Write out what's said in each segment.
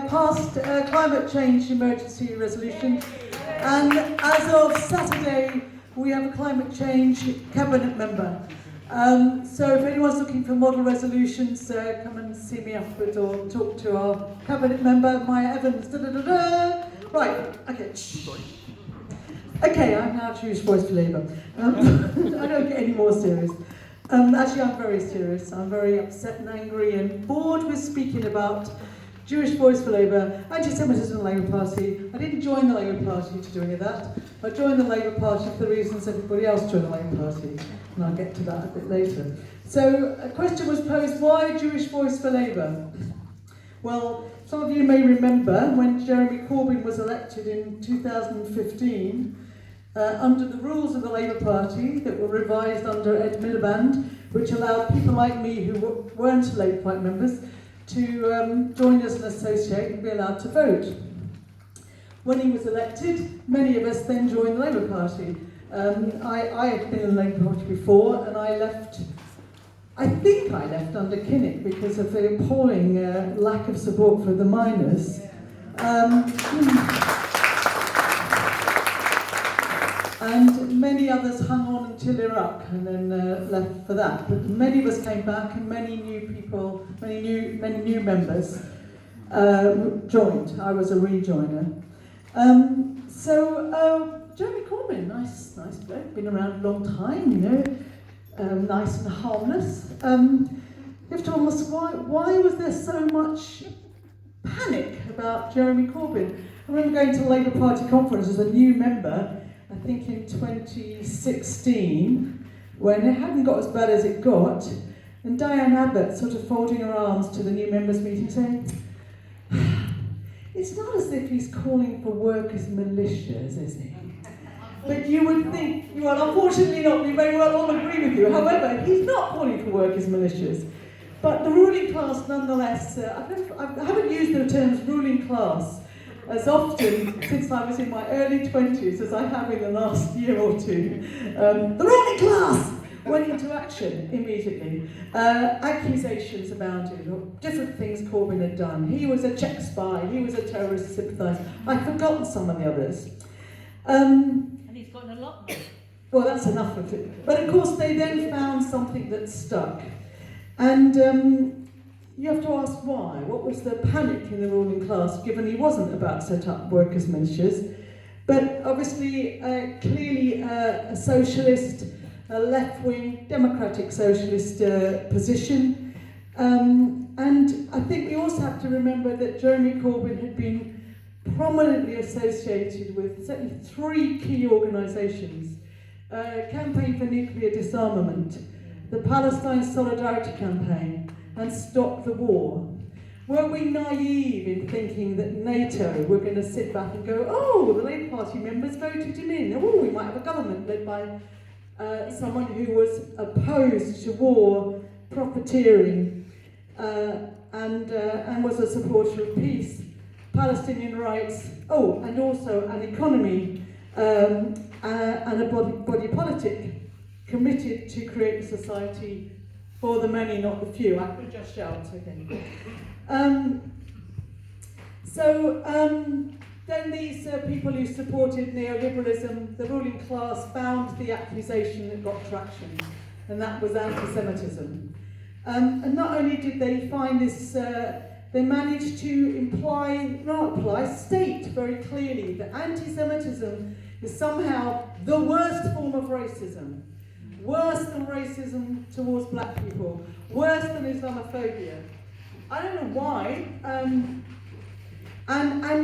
passed a climate change emergency resolution, and as of Saturday, we have a climate change cabinet member. So if anyone's looking for model resolutions, come and see me afterwards or talk to our cabinet member, Maya Evans. Right, okay. Okay, I'm now Jewish Voice for Labour. I don't get any more serious. Actually, I'm very serious. I'm very upset and angry and bored with speaking about Jewish Voice for Labour, anti-Semitism in the Labour Party. I didn't join the Labour Party to do any of that. I joined the Labour Party for the reasons everybody else joined the Labour Party, and I'll get to that a bit later. So a question was posed, why Jewish Voice for Labour? Well, some of you may remember when Jeremy Corbyn was elected in 2015, under the rules of the Labour Party that were revised under Ed Miliband, which allowed people like me who weren't Labour Party members to join as an associate and be allowed to vote. When he was elected, many of us then joined the Labour Party. I had been in the Labour Party before, and I think I left under Kinnock because of the appalling lack of support for the miners. And many others hung on until Iraq and then left for that. But many of us came back, and many new people, many new members joined. I was a rejoiner. Jeremy Corbyn, nice bloke, been around a long time, you know, nice and harmless. You have to almost, why was there so much panic about Jeremy Corbyn? I remember going to the Labour Party conference as a new member, I think in 2016, when it hadn't got as bad as it got, and Diane Abbott sort of folding her arms to the new members meeting saying, it's not as if he's calling for workers' militias, is he? But you would think, well, unfortunately not, we may well all agree with you. However, he's not calling for workers' militias. But the ruling class, nonetheless, I haven't used the terms ruling class as often since I was in my early 20s as I have in the last year or two. The ruling class went into action immediately. Accusations abounded of different things Corbyn had done. He was a Czech spy, he was a terrorist sympathiser. I've forgotten some of the others. And he's gotten a lot more. Well, that's enough of it. But of course, they then found something that stuck. And you have to ask why. What was the panic in the ruling class, given he wasn't about to set up workers' militias? But obviously, clearly a socialist, a left-wing, democratic socialist position. And I think we also have to remember that Jeremy Corbyn had been prominently associated with certainly 3 key organisations. Campaign for Nuclear Disarmament, the Palestine Solidarity Campaign, and Stop the War. Were we naive in thinking that NATO were going to sit back and go, oh, the Labour Party members voted him in, oh, we might have a government led by someone who was opposed to war, profiteering, and was a supporter of peace, Palestinian rights, and also an economy and a body politic committed to create a society for the many, not the few. I could just shout again. Then these people who supported neoliberalism, the ruling class, found the accusation that got traction, and that was anti-Semitism. And not only did they find this, they managed to state very clearly that anti-Semitism is somehow the worst form of racism. Worse than racism towards black people, worse than Islamophobia. I don't know why, and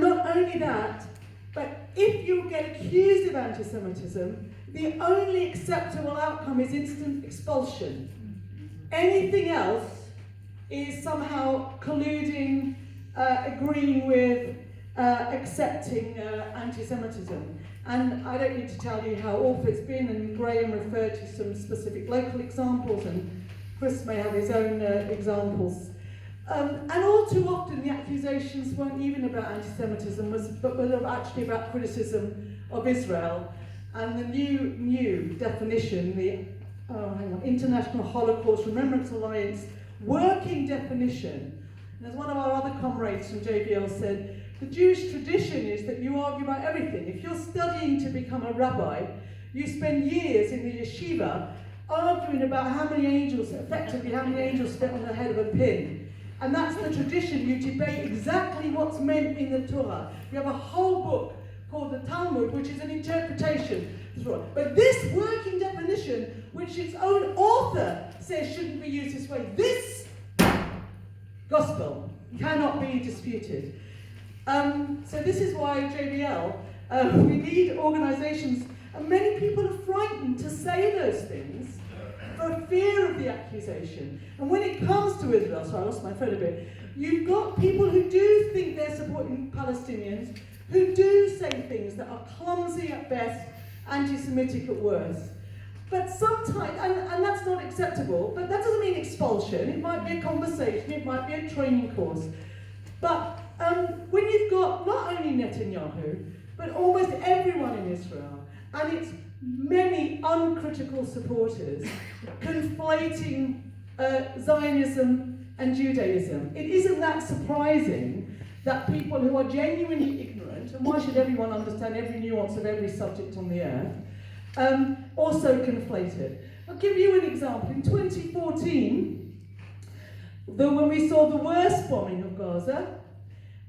not only that, but if you get accused of anti-Semitism, the only acceptable outcome is instant expulsion. Anything else is somehow colluding, agreeing with, accepting anti-Semitism. And I don't need to tell you how awful it's been, and Graham referred to some specific local examples, and Chris may have his own examples. And all too often the accusations weren't even about anti-Semitism, but were actually about criticism of Israel. And the new definition, the International Holocaust Remembrance Alliance working definition, And as one of our other comrades from JBL said, the Jewish tradition is that you argue about everything. If you're studying to become a rabbi, you spend years in the yeshiva arguing about how many angels fit on the head of a pin. And that's the tradition. You debate exactly what's meant in the Torah. You have a whole book called the Talmud, which is an interpretation. But this working definition, which its own author says shouldn't be used this way, this gospel cannot be disputed. So this is why JBL, we need organisations, and many people are frightened to say those things for fear of the accusation. And when it comes to Israel, so I lost my thread a bit, you've got people who do think they're supporting Palestinians, who do say things that are clumsy at best, anti-Semitic at worst. But sometimes, and that's not acceptable, but that doesn't mean expulsion. It might be a conversation, it might be a training course. But when you've got not only Netanyahu, but almost everyone in Israel, and its many uncritical supporters conflating Zionism and Judaism, it isn't that surprising that people who are genuinely ignorant, and why should everyone understand every nuance of every subject on the earth, also conflate it. I'll give you an example. In 2014, when we saw the worst bombing of Gaza,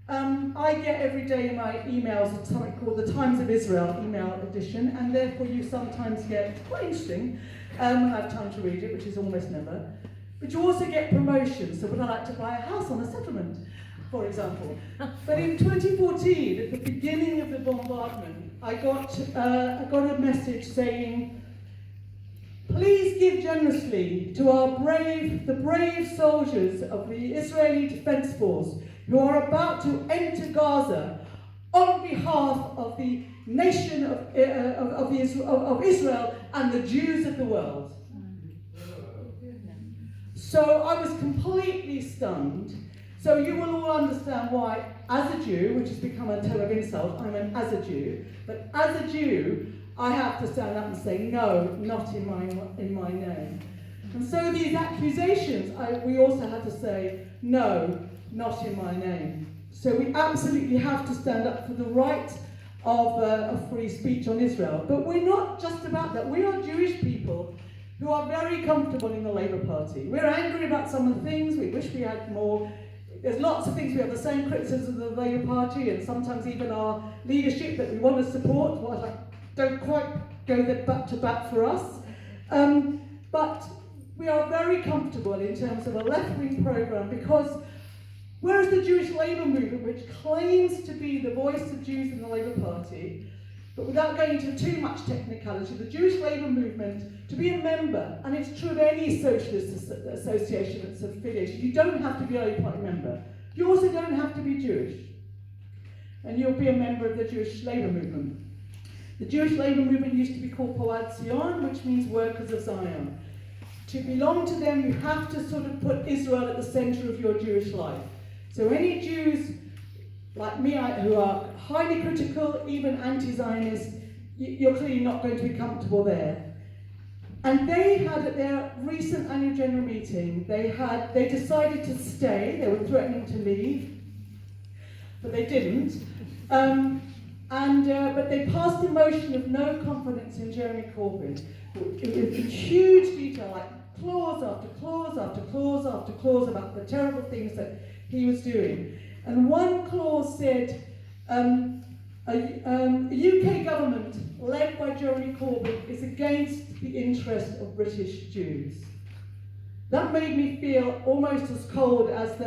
I get every day in my emails something called the Times of Israel email edition, and therefore you sometimes get, quite interesting, when I have time to read it, which is almost never, but you also get promotions. So would I like to buy a house on a settlement, for example. But in 2014, at the beginning of the bombardment, I got a message saying, please give generously to the brave soldiers of the Israeli Defense Force who are about to enter Gaza on behalf of the nation of Israel and the Jews of the world. So I was completely stunned. So you will all understand why, as a Jew, which has become a term of insult, as a Jew, but as a Jew, I have to stand up and say, no, not in my name. And so these accusations, we also had to say, no, not in my name. So we absolutely have to stand up for the right of free speech on Israel. But we're not just about that. We are Jewish people who are very comfortable in the Labour Party. We're angry about some of the things, we wish we had more. There's lots of things we have the same criticism of the Labour Party, and sometimes even our leadership that we want to support, don't quite go back to back for us. But we are very comfortable in terms of a left-wing programme, because whereas the Jewish Labour movement, which claims to be the voice of Jews in the Labour Party, but without going into too much technicality, the Jewish Labour movement, to be a member, and it's true of any socialist association that's affiliated, you don't have to be a Labour Party member. You also don't have to be Jewish. And you'll be a member of the Jewish Labour movement. The Jewish Labour movement used to be called Poad Zion, which means workers of Zion. To belong to them, you have to sort of put Israel at the centre of your Jewish life. So any Jews like me, who are highly critical, even anti-Zionist, you're clearly not going to be comfortable there. And they had, at their recent annual general meeting, they decided to stay. They were threatening to leave, but they didn't. But they passed a motion of no confidence in Jeremy Corbyn, in huge detail, like clause after clause after clause after clause about the terrible things that he was doing. And one clause said, a UK government led by Jeremy Corbyn is against the interest of British Jews. That made me feel almost as cold as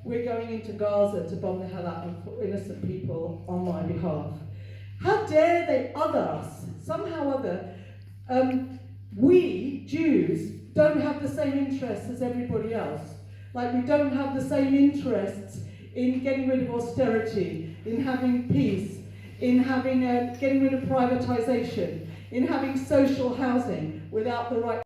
we're going into Gaza to bomb the hell out of innocent people on my behalf. How dare they other us? Somehow or other, we, Jews, don't have the same interests as everybody else. Like we don't have the same interests in getting rid of austerity, in having peace, in having getting rid of privatisation, in having social housing without the right